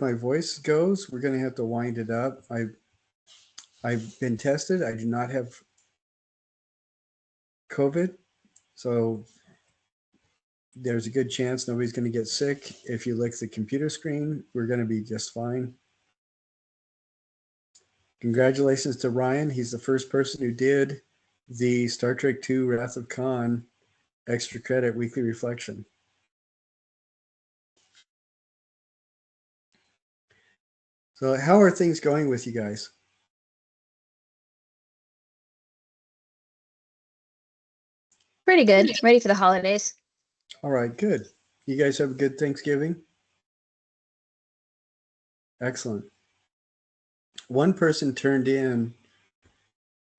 my voice goes, we're going to have to wind it up. I've been tested. I do not have COVID, so there's a good chance nobody's going to get sick. If you lick the computer screen, we're going to be just fine. Congratulations to Ryan. He's the first person who did the Star Trek II Wrath of Khan extra credit weekly reflection. So how are things going with you guys? Pretty good. Ready for the holidays. All right, good. You guys have a good Thanksgiving? Excellent. One person turned in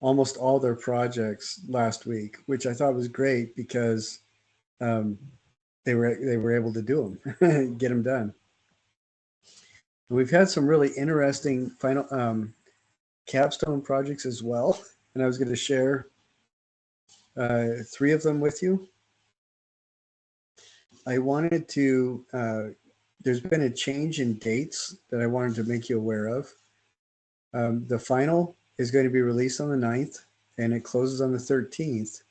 almost all their projects last week, which I thought was great because they were able to do them, get them done. And we've had some really interesting final capstone projects as well, and I was going to share 3 of them with you. I wanted to. There's been a change in dates that I wanted to make you aware of. The final is going to be released on the 9th, and it closes on the 13th.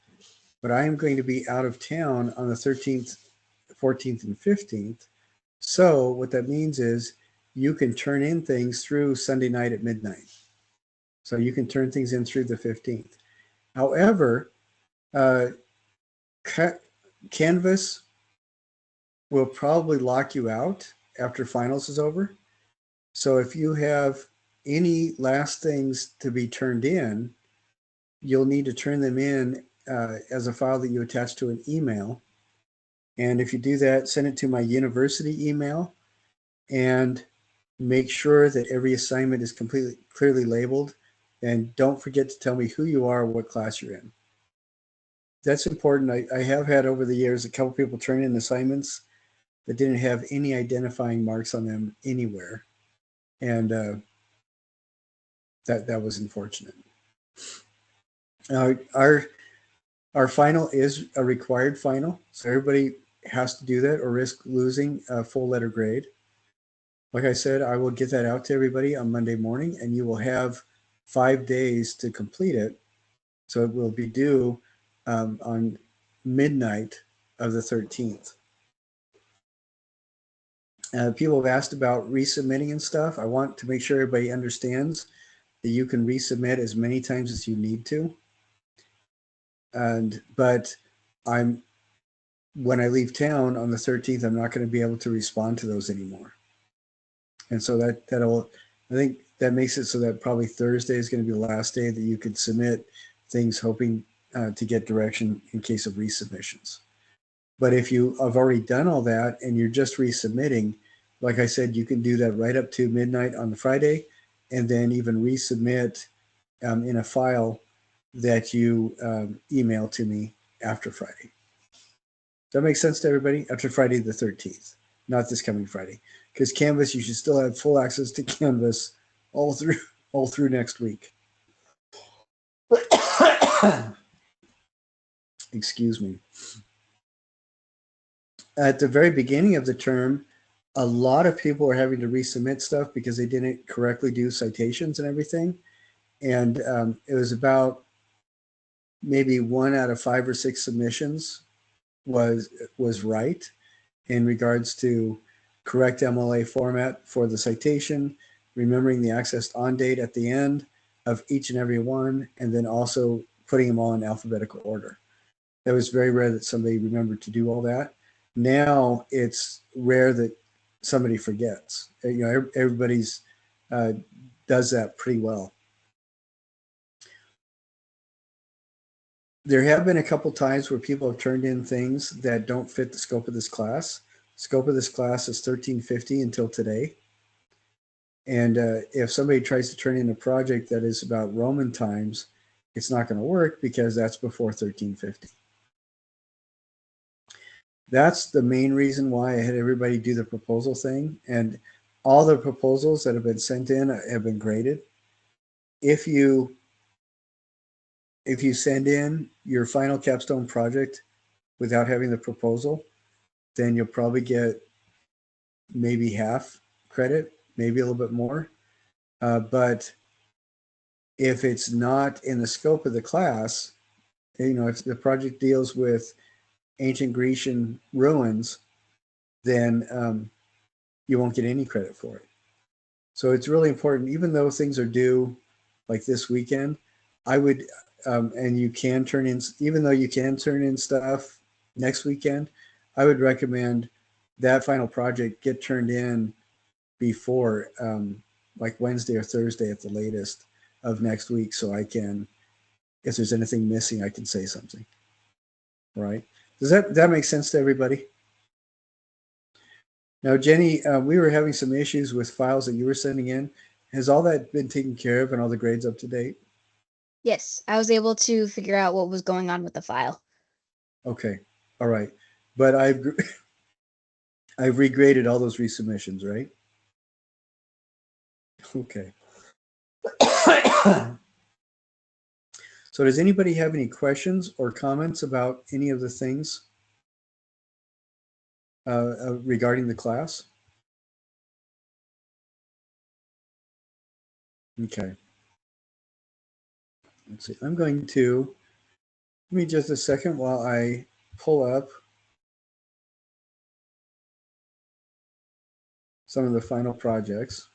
But I am going to be out of town on the 13th, 14th, and 15th. So what that means is you can turn in things through Sunday night at midnight. So you can turn things in through the 15th. However, Canvas will probably lock you out after finals is over. So if you have any last things to be turned in, you'll need to turn them in as a file that you attach to an email. And if you do that, send it to my university email and make sure that every assignment is completely clearly labeled. And don't forget to tell me who you are, what class you're in. That's important. I have had over the years a couple people turn in assignments that didn't have any identifying marks on them anywhere. And that was unfortunate. Our final is a required final, so everybody has to do that or risk losing a full letter grade. Like I said, I will get that out to everybody on Monday morning, and you will have 5 days to complete it. So it will be due on midnight of the 13th. People have asked about resubmitting and stuff. I want to make sure everybody understands that you can resubmit as many times as you need to. But when I leave town on the 13th, I'm not going to be able to respond to those anymore. And so I think that makes it so that probably Thursday is going to be the last day that you could submit things hoping to get direction in case of resubmissions. But if you have already done all that and you're just resubmitting, like I said, you can do that right up to midnight on the Friday, and then even resubmit in a file that you email to me after Friday. Does that make sense to everybody? After Friday the 13th, not this coming Friday. Because Canvas, you should still have full access to Canvas all through next week. Excuse me. At the very beginning of the term, a lot of people were having to resubmit stuff because they didn't correctly do citations and everything. And it was about maybe 1 out of 5 or 6 submissions was right in regards to correct MLA format for the citation, remembering the accessed on date at the end of each and every one, and then also putting them all in alphabetical order. That was very rare that somebody remembered to do all that. Now it's rare that somebody forgets. Everybody's does that pretty well. There have been a couple times where people have turned in things that don't fit the scope of this class. Scope of this class is 1350 until today. And if somebody tries to turn in a project that is about Roman times, it's not going to work because that's before 1350. That's the main reason why I had everybody do the proposal thing. And all the proposals that have been sent in have been graded. If you send in your final capstone project without having the proposal, then you'll probably get maybe half credit maybe a little bit more. But if it's not in the scope of the class, if the project deals with ancient Grecian ruins, then you won't get any credit for it. So it's really important, even though things are due like this weekend, I would, and you can turn in, even though you can turn in stuff next weekend, I would recommend that final project get turned in before like Wednesday or Thursday at the latest of next week. So I can, if there's anything missing, I can say something. Right? Does that make sense to everybody? Now, Jenny, we were having some issues with files that you were sending in. Has all that been taken care of and all the grades up to date? Yes, I was able to figure out what was going on with the file. Okay. All right. But I've regraded all those resubmissions, right? Okay. So does anybody have any questions or comments about any of the things regarding the class? Okay. Let's see. I'm going to, give me just a second while I pull up some of the final projects.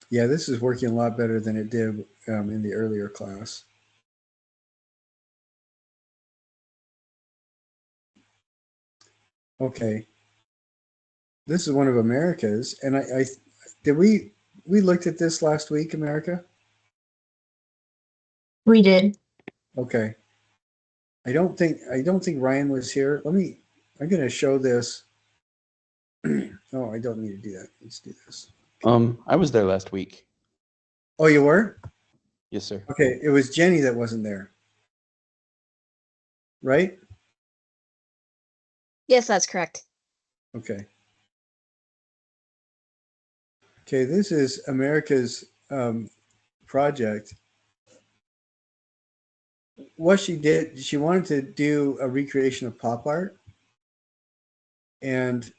Yeah, this is working a lot better than it did in the earlier class. Okay. This is one of America's, and I did we looked at this last week, America? We did. Okay. I don't think Ryan was here. I'm going to show this. Oh, I don't need to do that. Let's do this. I was there last week. Oh, you were? Yes, sir. Okay, it was Jenny that wasn't there. Right? Yes, that's correct. Okay. Okay, this is America's project. What she did, she wanted to do a recreation of pop art. And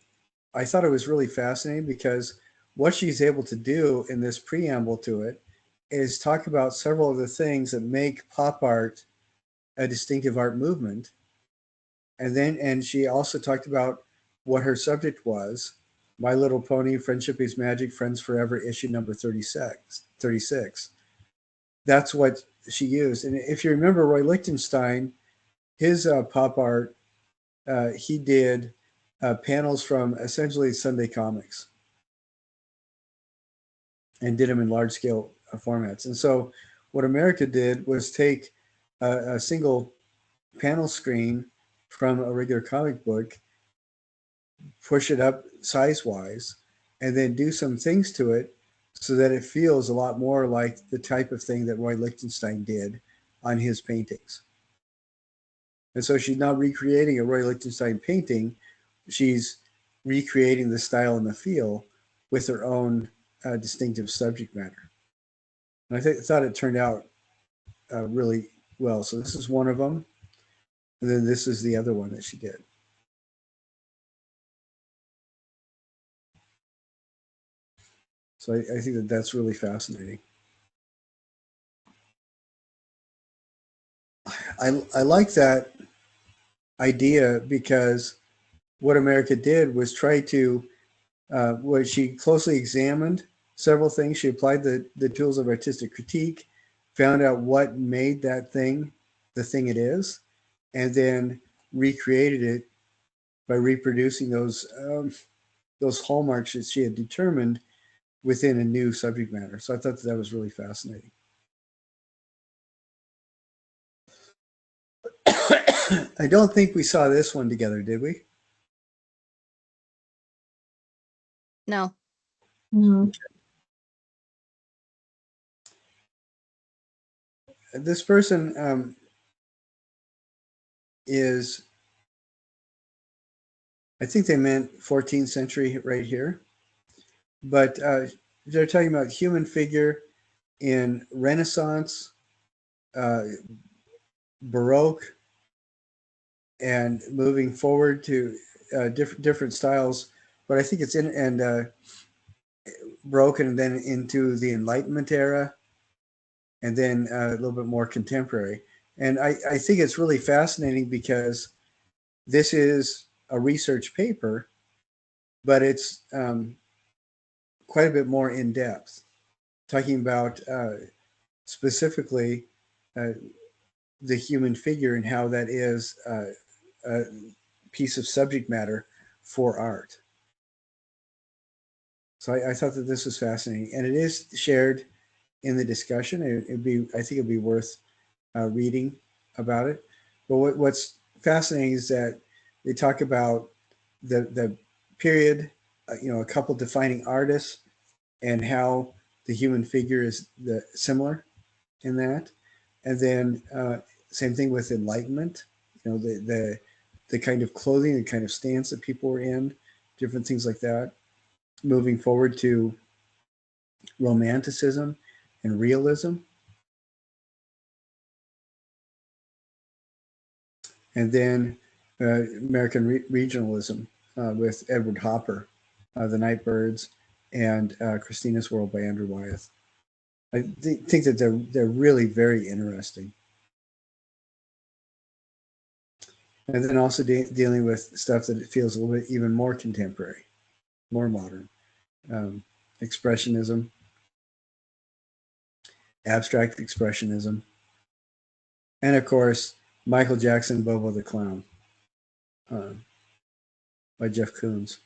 I thought it was really fascinating because what she's able to do in this preamble to it is talk about several of the things that make pop art a distinctive art movement. And she also talked about what her subject was, My Little Pony, Friendship is Magic, Friends Forever, issue number 36. That's what she used. And if you remember Roy Lichtenstein, his pop art, he did panels from essentially Sunday comics and did them in large scale formats. And so what America did was take a single panel screen from a regular comic book, push it up size wise, and then do some things to it so that it feels a lot more like the type of thing that Roy Lichtenstein did on his paintings. And so she's not recreating a Roy Lichtenstein painting. She's recreating the style and the feel with her own distinctive subject matter. And I thought it turned out really well. So this is one of them. And then this is the other one that she did. So I think that that's really fascinating. I like that idea because what America did was try to, what she closely examined several things. She applied the tools of artistic critique, found out what made that thing the thing it is, and then recreated it by reproducing those hallmarks that she had determined within a new subject matter. So I thought that was really fascinating. I don't think we saw this one together, did we? No. No. This person is, I think they meant 14th century right here, but they're talking about human figure in Renaissance, Baroque, and moving forward to different styles but I think it's in and broken then into the Enlightenment era, and then a little bit more contemporary. And I think it's really fascinating because this is a research paper, but it's quite a bit more in depth, talking about specifically the human figure and how that is a piece of subject matter for art. So I thought that this was fascinating, and it is shared in the discussion. I think it'd be worth reading about it. But what's fascinating is that they talk about the period, a couple defining artists, and how the human figure is similar in that, and then same thing with Enlightenment. The kind of clothing, the kind of stance that people were in, different things like that. Moving forward to Romanticism and realism, and then American regionalism with Edward Hopper, The Nightbirds, and Christina's World by Andrew Wyeth. I think that they're really very interesting. And then also dealing with stuff that it feels a little bit even more contemporary, more modern. Expressionism, abstract expressionism, and of course, Michael Jackson, Bobo the Clown by Jeff Koons.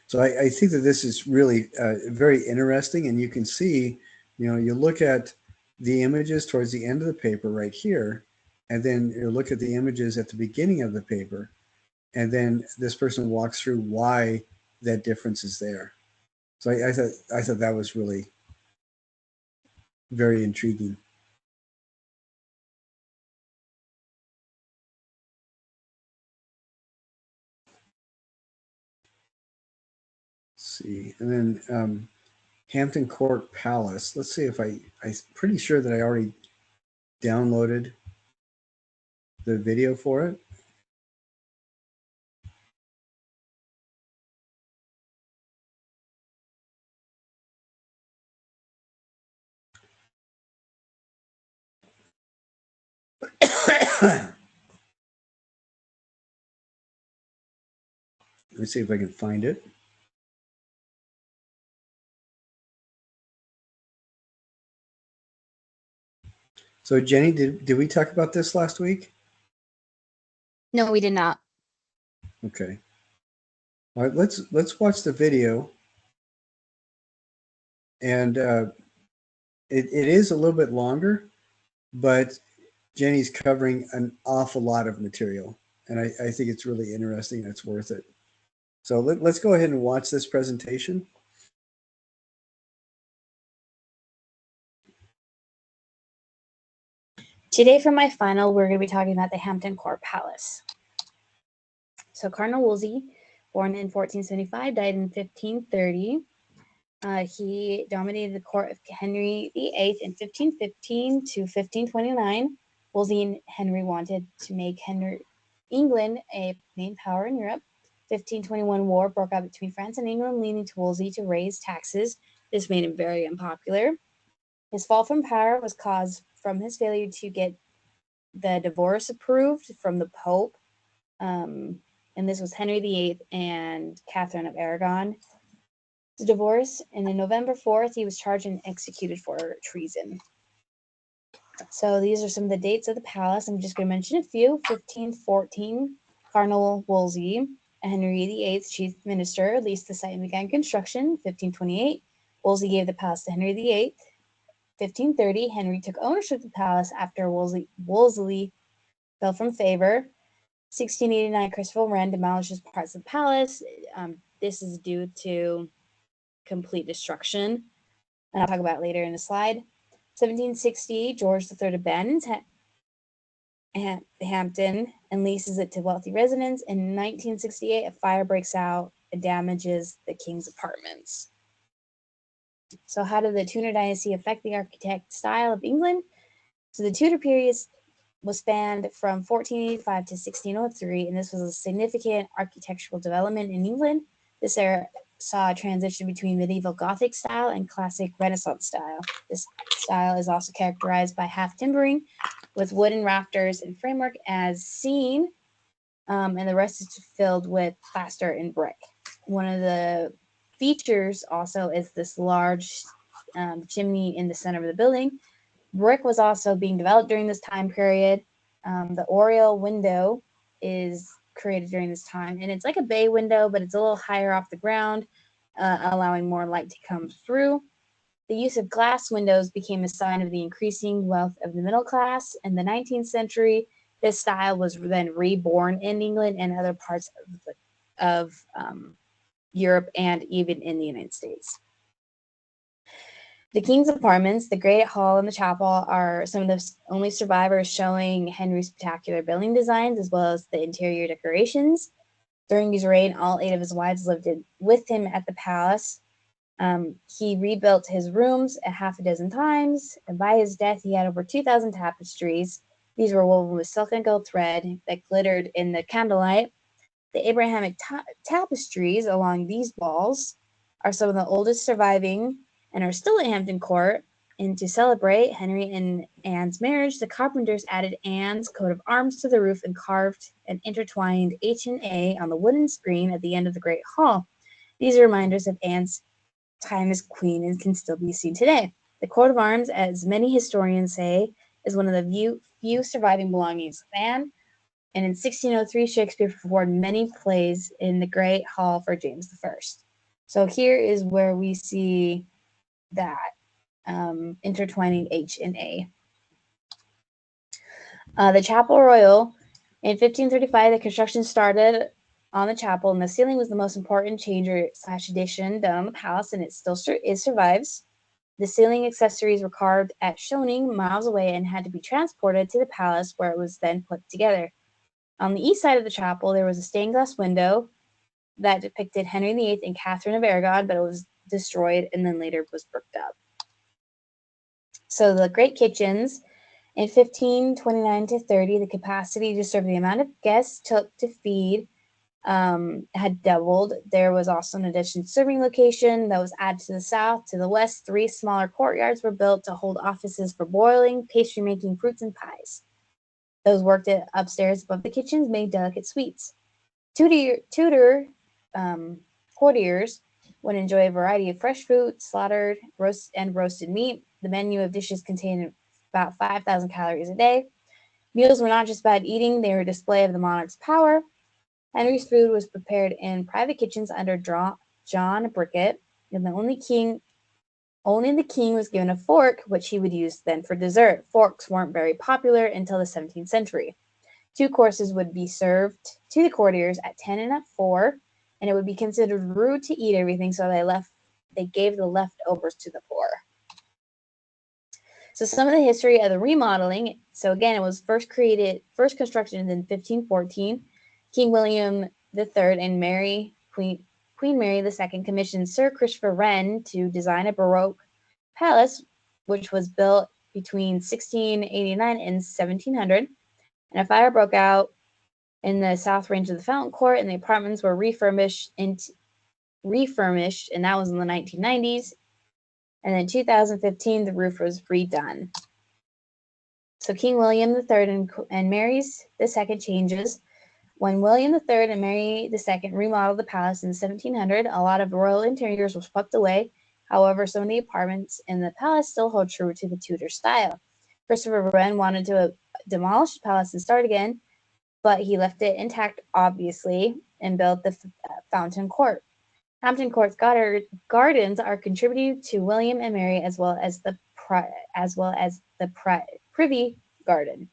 So I think that this is really very interesting, and you can see, you look at the images towards the end of the paper right here, and then you look at the images at the beginning of the paper, and then this person walks through why that difference is there. So I thought that was really very intriguing. Let's see, and then Hampton Court Palace. Let's see if I'm pretty sure that I already downloaded the video for it. Let me see if I can find it. So Jenny, did we talk about this last week? No, we did not. Okay. All right, let's watch the video. And it is a little bit longer, but Jenny's covering an awful lot of material. And I think it's really interesting. It's worth it. So let's go ahead and watch this presentation. Today for my final, we're going to be talking about the Hampton Court Palace. So Cardinal Wolsey, born in 1475, died in 1530. He dominated the court of Henry VIII in 1515 to 1529. Wolsey and Henry wanted to make England a main power in Europe. 1521 war broke out between France and England, leading to Wolsey to raise taxes. This made him very unpopular. His fall from power was caused from his failure to get the divorce approved from the Pope. And this was Henry VIII and Catherine of Aragon. The divorce, and on November 4th, he was charged and executed for treason. So these are some of the dates of the palace. I'm just going to mention a few. 1514, Cardinal Wolsey, Henry VIII's chief minister, leased the site and began construction. 1528, Wolsey gave the palace to Henry VIII. 1530, Henry took ownership of the palace after Wolsey fell from favor. 1689, Christopher Wren demolishes parts of the palace. This is due to complete destruction, and I'll talk about it later in the slide. 1760, George III abandons Hampton and leases it to wealthy residents. In 1968, a fire breaks out and damages the king's apartments. So how did the Tudor dynasty affect the architect style of England? So the Tudor period was spanned from 1485 to 1603, and this was a significant architectural development in England. This era saw a transition between medieval Gothic style and classic Renaissance style. This style is also characterized by half timbering, with wooden rafters and framework as seen, and the rest is filled with plaster and brick. One of the features also is this large chimney in the center of the building. Brick was also being developed during this time period. The oriel window is created during this time, and it's like a bay window, but it's a little higher off the ground, allowing more light to come through. The use of glass windows became a sign of the increasing wealth of the middle class. In the 19th century, this style was then reborn in England and other parts of Europe and even in the United States. The King's apartments, the Great Hall, and the chapel are some of the only survivors showing Henry's spectacular building designs as well as the interior decorations. During his reign, all 8 of his wives lived with him at the palace. He rebuilt his rooms a half a dozen times, and by his death, he had over 2,000 tapestries. These were woven with silk and gold thread that glittered in the candlelight. The Abrahamic tapestries along these walls are some of the oldest surviving and are still at Hampton Court. And to celebrate Henry and Anne's marriage, the carpenters added Anne's coat of arms to the roof and carved and intertwined H and A on the wooden screen at the end of the Great Hall. These are reminders of Anne's time as queen and can still be seen today. The coat of arms, as many historians say, is one of the few surviving belongings of Anne. And in 1603, Shakespeare performed many plays in the Great Hall for James I. So here is where we see that intertwining H and A. The Chapel Royal. In 1535, the construction started on the chapel, and the ceiling was the most important change / addition done on the palace, and it still survives. The ceiling accessories were carved at Schoening, miles away, and had to be transported to the palace, where it was then put together. On the east side of the chapel, there was a stained glass window that depicted Henry VIII and Catherine of Aragon, but it was destroyed and then later was bricked up. So the great kitchens. In 1529 to 30, the capacity to serve the amount of guests took to feed had doubled. There was also an additional serving location that was added to the south. To the west, 3 smaller courtyards were built to hold offices for boiling, pastry making, fruits, and pies. Those worked upstairs above the kitchens made delicate sweets. Tudor courtiers would enjoy a variety of fresh fruit, slaughtered, roasted meat. The menu of dishes contained about 5,000 calories a day. Meals were not just about eating, they were a display of the monarch's power. Henry's food was prepared in private kitchens under John Bricket, and only the king was given a fork, which he would use then for dessert. Forks weren't very popular until the 17th century. 2 courses would be served to the courtiers at 10 and at 4, and it would be considered rude to eat everything, so they gave the leftovers to the poor. So some of the history of the remodeling. So again, it was first constructed in 1514. King William III and Queen Mary II commissioned Sir Christopher Wren to design a Baroque palace, which was built between 1689 and 1700. And a fire broke out in the south range of the Fountain Court, and the apartments were refurbished, and that was in the 1990s. And in 2015, the roof was redone. So King William III and Mary II changes. When William III and Mary II remodeled the palace in 1700, a lot of royal interiors were swept away. However, some of the apartments in the palace still hold true to the Tudor style. Christopher Wren wanted to demolish the palace and start again, but he left it intact, obviously, and built the Fountain Court. Hampton Court's gardens are contributed to William and Mary, as well as the Privy Garden.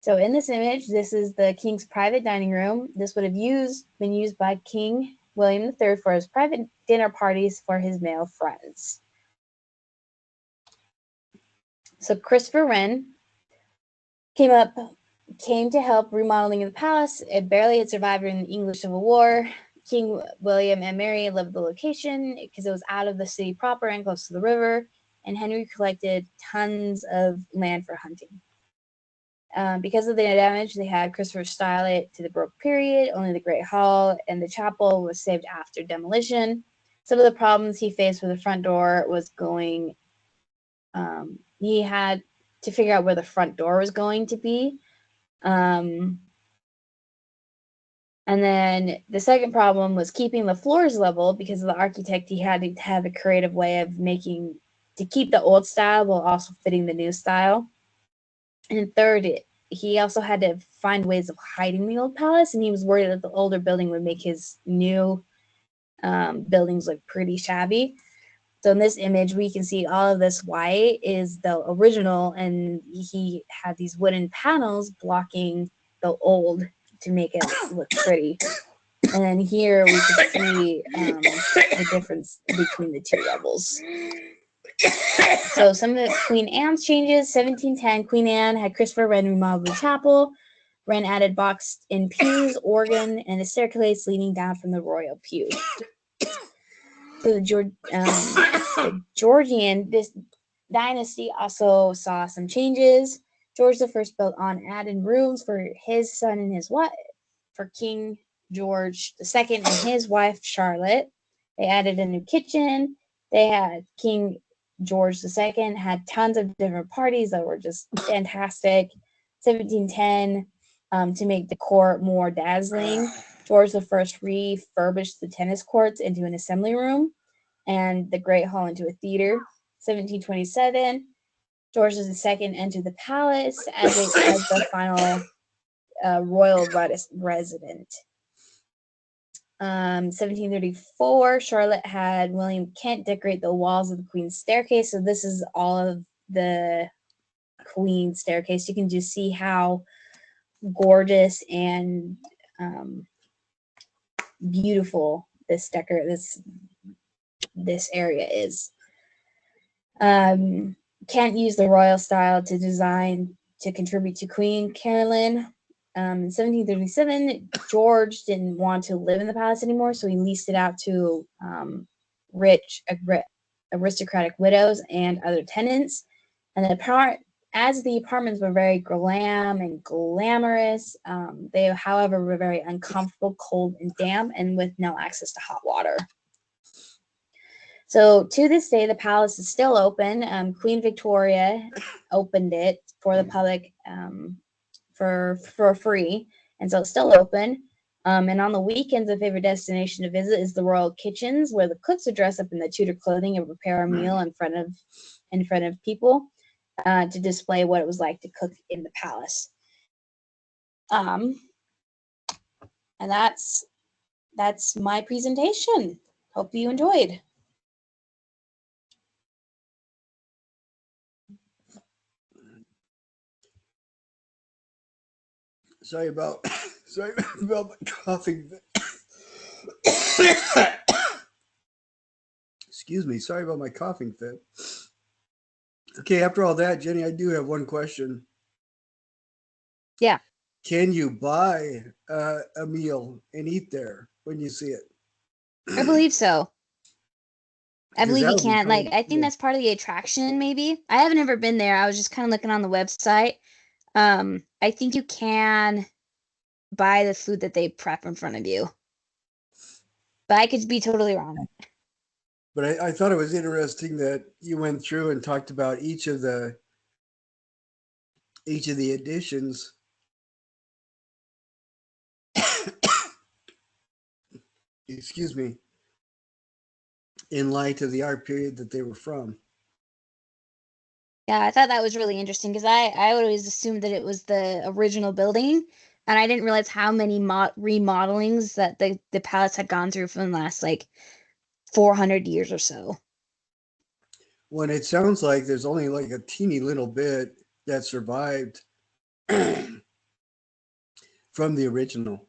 So in this image, this is the king's private dining room. This would have been used by King William III for his private dinner parties for his male friends. So Christopher Wren came to help remodeling of the palace. It barely had survived in the English Civil War. King William and Mary loved the location because it was out of the city proper and close to the river, and Henry collected tons of land for hunting. Because of the damage, they had Christopher style it to the Baroque period. Only the Great Hall and the chapel was saved after demolition. Some of the problems he faced with the front door was going. He had to figure out where the front door was going to be. And then the second problem was keeping the floors level because of the architect. He had to have a creative way of making to keep the old style while also fitting the new style. And third, he also had to find ways of hiding the old palace, and he was worried that the older building would make his new buildings look pretty shabby. So in this image, we can see all of this white is the original, and he had these wooden panels blocking the old to make it look pretty. And then here we can see the difference between the two levels. So some of the Queen Anne's changes. 1710, Queen Anne had Christopher Wren remodel the chapel. Wren added boxed-in pews, organ, and a staircase leading down from the royal pew. So the Georgian dynasty also saw some changes. George I built on add-in rooms for his son and his wife, for King George II and his wife Charlotte. They added a new kitchen. They had King George II had tons of different parties that were just fantastic. 1710, to make the court more dazzling, George I refurbished the tennis courts into an assembly room and the Great Hall into a theater. 1727, George II entered the palace as the final royal resident. 1734, Charlotte had William Kent decorate the walls of the Queen's staircase. So this is all of the Queen's staircase. You can just see how gorgeous and beautiful this area is. Kent used the royal style to design to contribute to Queen Caroline. In 1737, George didn't want to live in the palace anymore, so he leased it out to rich aristocratic widows and other tenants. And as the apartments were very glam and glamorous, they, however, were very uncomfortable, cold, and damp, and with no access to hot water. So to this day, the palace is still open. Queen Victoria opened it for the public for free, and so it's still open. And on the weekends, a favorite destination to visit is the royal kitchens, where the cooks would dress up in the Tudor clothing and prepare a meal in front of people to display what it was like to cook in the palace. And that's my presentation. Hope you enjoyed. Sorry about my coughing. Excuse me. Sorry about my coughing fit. Okay, after all that, Jenny, I do have one question. Yeah. Can you buy a meal and eat there when you see it? I believe so. I Because believe that you would be can. cool. Like, I think Yeah. that's part of the attraction, maybe. I haven't ever been there. I was just kind of looking on the website. I think you can buy the food that they prep in front of you. But I could be totally wrong. But I thought it was interesting that you went through and talked about each of the additions. Excuse me. In light of the art period that they were from. Yeah, I thought that was really interesting because I always assumed that it was the original building, and I didn't realize how many remodelings that the palace had gone through from the last, like, 400 years or so. When it sounds like there's only like a teeny little bit that survived from the original,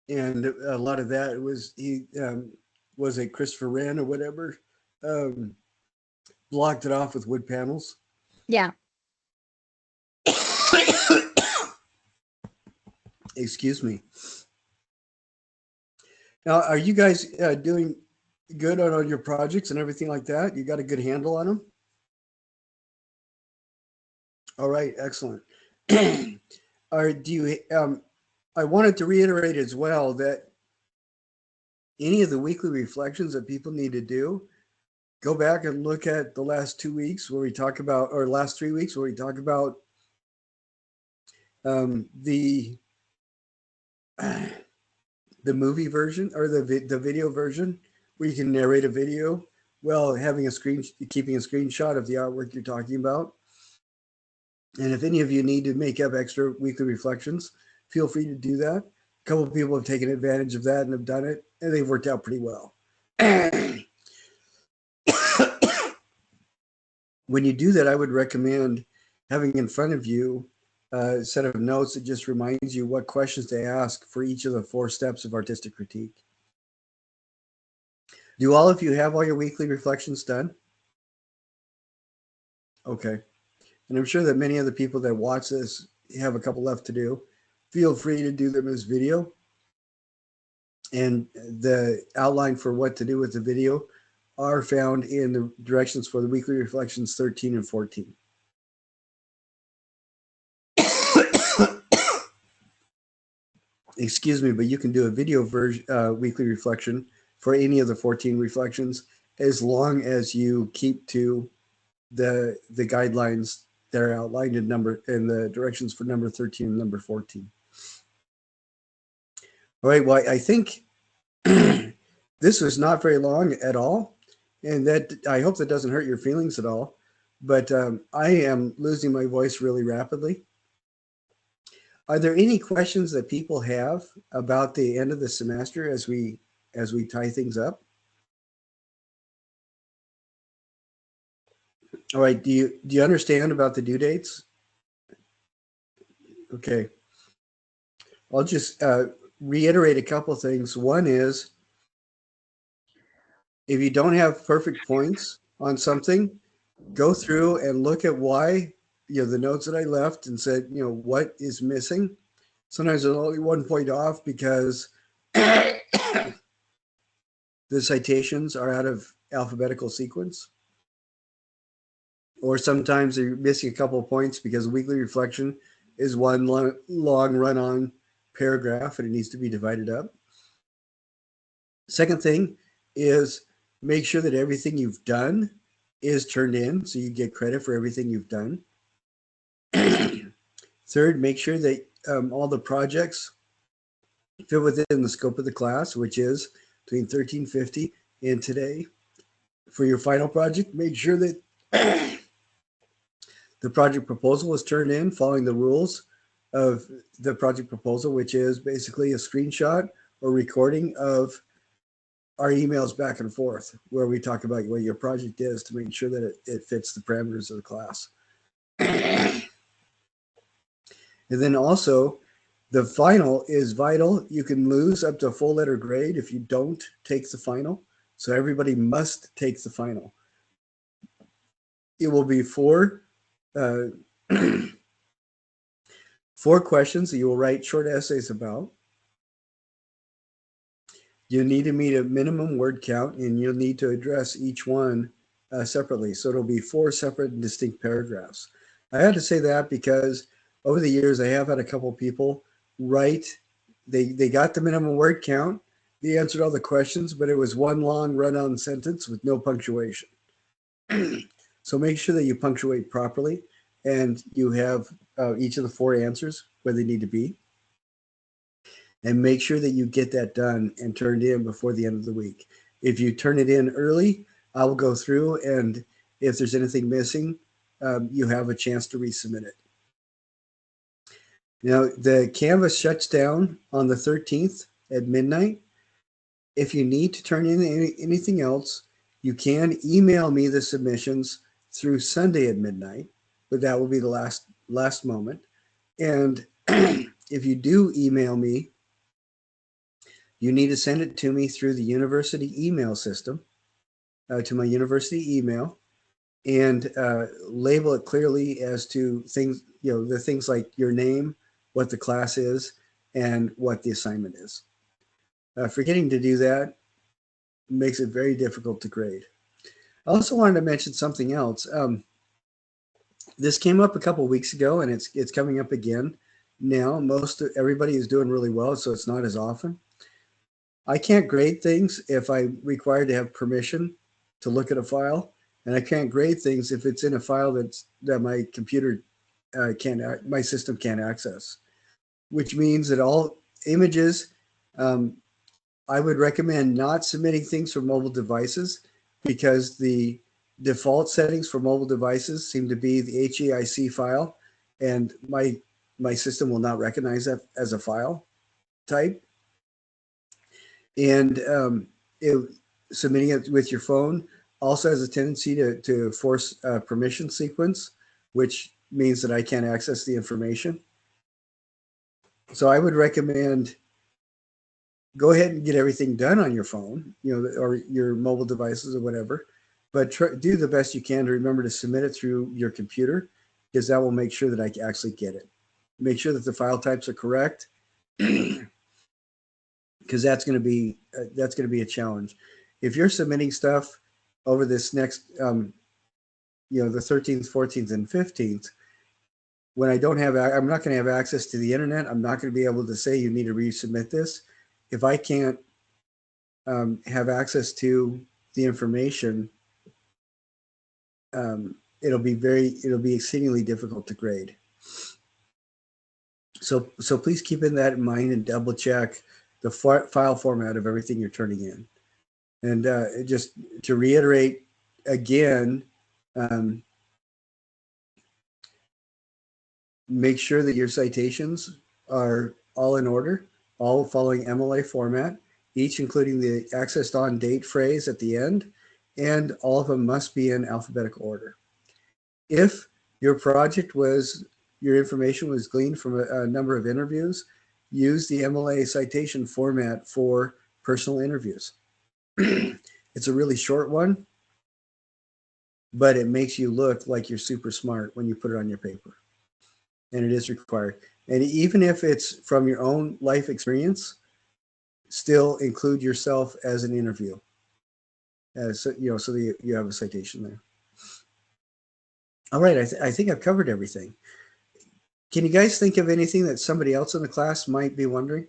and a lot of that was was it Christopher Wren or whatever, blocked it off with wood panels. Yeah. Excuse me. Now, are you guys doing good on all your projects and everything like that? You got a good handle on them? All right, excellent. do you, I wanted to reiterate as well that any of the weekly reflections that people need to do, go back and look at the last 2 weeks where we talk about, or last 3 weeks where we talk about the movie version or the video version where you can narrate a video while having keeping a screenshot of the artwork you're talking about. And if any of you need to make up extra weekly reflections, feel free to do that. A couple of people have taken advantage of that and have done it, and they've worked out pretty well. When you do that, I would recommend having in front of you a set of notes that just reminds you what questions to ask for each of the 4 steps of artistic critique. Do all of you have all your weekly reflections done? Okay. And I'm sure that many of the people that watch this have a couple left to do. Feel free to do them as video. And the outline for what to do with the video are found in the directions for the weekly reflections 13 and 14. Excuse me, but you can do a video version, weekly reflection for any of the 14 reflections, as long as you keep to the guidelines that are outlined in the directions for number 13 and number 14. All right, well, I think this was not very long at all, and that I hope that doesn't hurt your feelings at all, but I am losing my voice really rapidly. Are there any questions that people have about the end of the semester as we tie things up? All right, do you understand about the due dates? Okay. I'll just reiterate a couple of things. One is, if you don't have perfect points on something, go through and look at why, the notes that I left and said, what is missing. Sometimes there's only 1 point off because the citations are out of alphabetical sequence. Or sometimes they're missing a couple of points because a weekly reflection is one long run-on paragraph and it needs to be divided up. Second thing is, make sure that everything you've done is turned in so you get credit for everything you've done. Third, make sure that all the projects fit within the scope of the class, which is between 1350 and today. For your final project, make sure that the project proposal is turned in following the rules of the project proposal, which is basically a screenshot or recording of our emails back and forth where we talk about what your project is to make sure that it fits the parameters of the class. And then also, the final is vital. You can lose up to a full letter grade if you don't take the final. So everybody must take the final. It will be 4 questions that you will write short essays about. You need to meet a minimum word count, and you'll need to address each one separately. So it'll be 4 separate and distinct paragraphs. I had to say that because over the years, I have had a couple of people write, they got the minimum word count, they answered all the questions, but it was one long run-on sentence with no punctuation. So make sure that you punctuate properly and you have each of the 4 answers where they need to be. And make sure that you get that done and turned in before the end of the week. If you turn it in early, I will go through, and if there's anything missing, you have a chance to resubmit it. Now, the Canvas shuts down on the 13th at midnight. If you need to turn in anything else, you can email me the submissions through Sunday at midnight, but that will be the last moment. And if you do email me, you need to send it to me through the university email system, to my university email, and label it clearly as to things, the things like your name, what the class is, and what the assignment is. Forgetting to do that makes it very difficult to grade. I also wanted to mention something else. This came up a couple of weeks ago, and it's coming up again. now. Everybody is doing really well, so it's not as often. I can't grade things if I'm required to have permission to look at a file, and I can't grade things if it's in a file that my computer my system can't access. Which means that all images, um, I would recommend not submitting things for mobile devices because the default settings for mobile devices seem to be the HEIC file, and my system will not recognize that as a file type. And submitting it with your phone also has a tendency to force a permission sequence, which means that I can't access the information. So I would recommend go ahead and get everything done on your phone, or your mobile devices or whatever, but do the best you can to remember to submit it through your computer, because that will make sure that I actually get it. Make sure that the file types are correct, because that's going to be a challenge. If you're submitting stuff over this next, the 13th, 14th, and 15th, when I'm not going to have access to the internet. I'm not going to be able to say you need to resubmit this. If I can't have access to the information, it'll be exceedingly difficult to grade. So please keep that in mind and double check the file format of everything you're turning in. And just to reiterate again, make sure that your citations are all in order, all following MLA format, each including the accessed on date phrase at the end, and all of them must be in alphabetical order. If your information was gleaned from a number of interviews, use the MLA citation format for personal interviews. It's a really short one, but it makes you look like you're super smart when you put it on your paper. And it is required. And even if it's from your own life experience, still include yourself as an interview. So that you have a citation there. All right, I think I've covered everything. Can you guys think of anything that somebody else in the class might be wondering?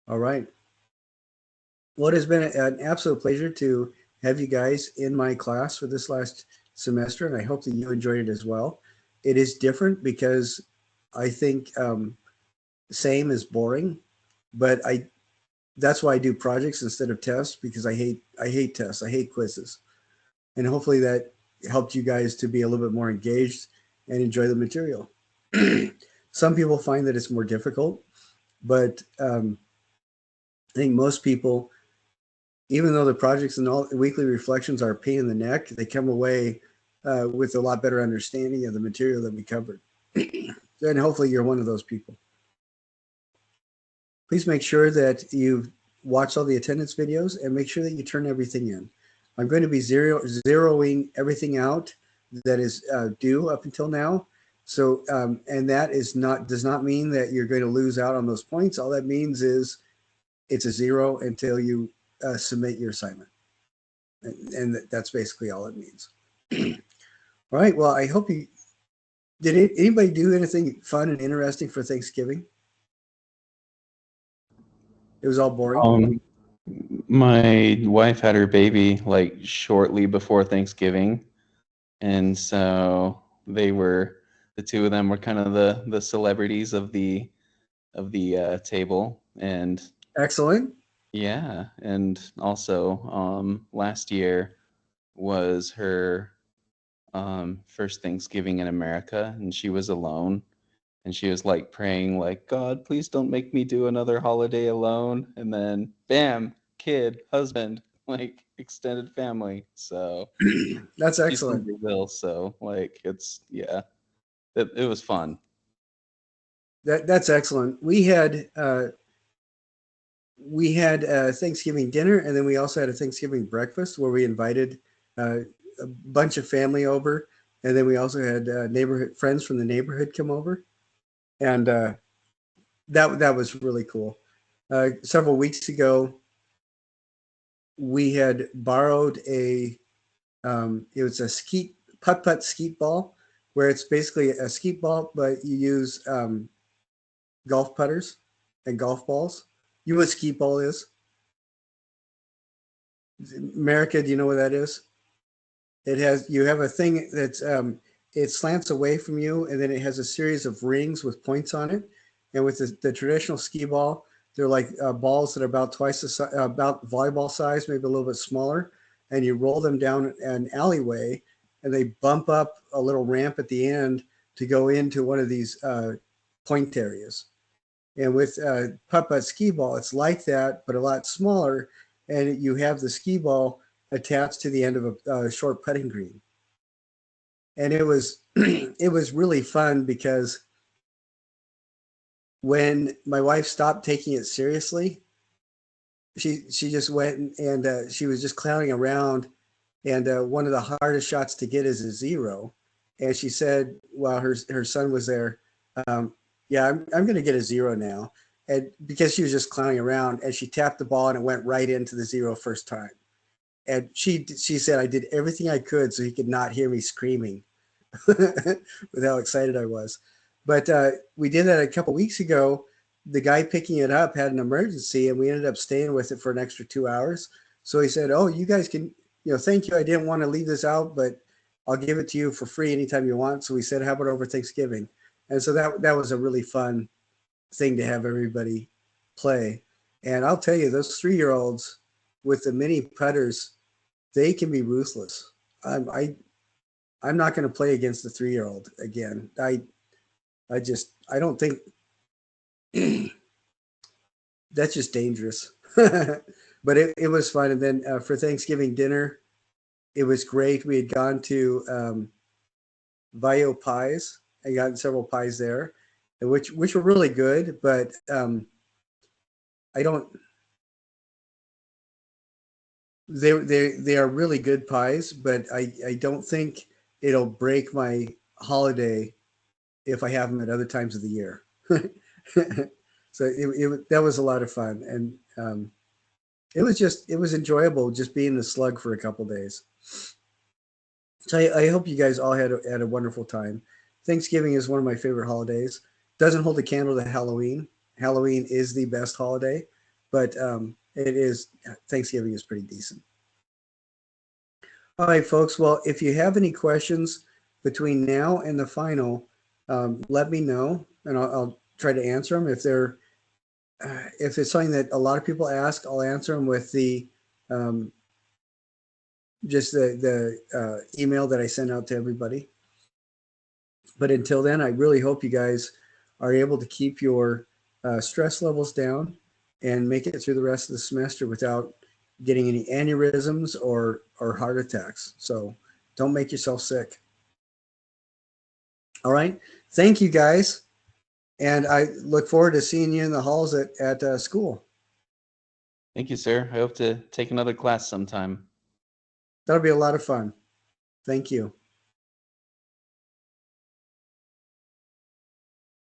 All right. Well, it has been an absolute pleasure to have you guys in my class for this last semester, and I hope that you enjoyed it as well. It is different because I think same is boring, but that's why I do projects instead of tests, because I hate tests. I hate quizzes. And hopefully that helped you guys to be a little bit more engaged and enjoy the material. Some people find that it's more difficult, but I think most people, even though the projects and all weekly reflections are a pain in the neck, they come away with a lot better understanding of the material that we covered. And hopefully you're one of those people. Please make sure that you've watched all the attendance videos and make sure that you turn everything in. I'm going to be zeroing everything out that is due up until now. So, and that does not mean that you're going to lose out on those points. All that means is it's a zero until you submit your assignment. And that's basically all it means. All right. Well, I hope did anybody do anything fun and interesting for Thanksgiving? It was all boring. My wife had her baby like shortly before Thanksgiving, and so the two of them were kind of the celebrities of the table. And Excellent. yeah, and also last year was her first Thanksgiving in America, and she was alone. And she was like praying, like, God, please don't make me do another holiday alone. And then, bam, kid, husband, like extended family. So That's she's from excellent. Brazil. So, like, it was fun. That's excellent. We had Thanksgiving dinner, and then we also had a Thanksgiving breakfast where we invited a bunch of family over, and then we also had neighborhood friends from the neighborhood come over, and that was really cool. Several weeks ago, we had borrowed it was a skeet putt skeet ball, where it's basically a skeet ball, but you use golf putters and golf balls. You know what skeet ball is? America, do you know what that is? It has, you have a thing that's it slants away from you, and then it has a series of rings with points on it. And with the traditional skee ball, they're like balls that are about twice the about volleyball size, maybe a little bit smaller. And you roll them down an alleyway, and they bump up a little ramp at the end to go into one of these point areas. And with putt skee ball, it's like that, but a lot smaller. And you have the skee ball attached to the end of a short putting green. And it was it was really fun because when my wife stopped taking it seriously, she just went and she was just clowning around. And one of the hardest shots to get is a zero. And she said, while her son was there, yeah, I'm going to get a zero now. And because she was just clowning around, and she tapped the ball and it went right into the zero first time. And she said, I did everything I could so he could not hear me screaming with how excited I was. But we did that a couple weeks ago. The guy picking it up had an emergency, and we ended up staying with it for an extra 2 hours. So he said, oh, you guys can, thank you. I didn't want to leave this out, but I'll give it to you for free anytime you want. So we said, how about over Thanksgiving? And so that was a really fun thing to have everybody play. And I'll tell you, those 3-year-olds with the mini putters, they can be ruthless. I'm not going to play against the 3-year-old again. I don't think that's just dangerous. But it was fun. And then for Thanksgiving dinner, it was great. We had gone to Vaio Pies. I got several pies there, which were really good. But I don't. They are really good pies, but I don't think it'll break my holiday if I have them at other times of the year. So that was a lot of fun, and it was enjoyable just being the slug for a couple days. So I hope you guys all had a wonderful time. Thanksgiving is one of my favorite holidays. Doesn't hold a candle to Halloween. Halloween is the best holiday, but Thanksgiving is pretty decent. All right, folks. Well, if you have any questions between now and the final, let me know, and I'll try to answer them. If it's something that a lot of people ask, I'll answer them with the just the email that I send out to everybody. But until then, I really hope you guys are able to keep your stress levels down and make it through the rest of the semester without getting any aneurysms or heart attacks. So don't make yourself sick. All right. Thank you, guys. And I look forward to seeing you in the halls at school. Thank you, sir. I hope to take another class sometime. That'll be a lot of fun. Thank you.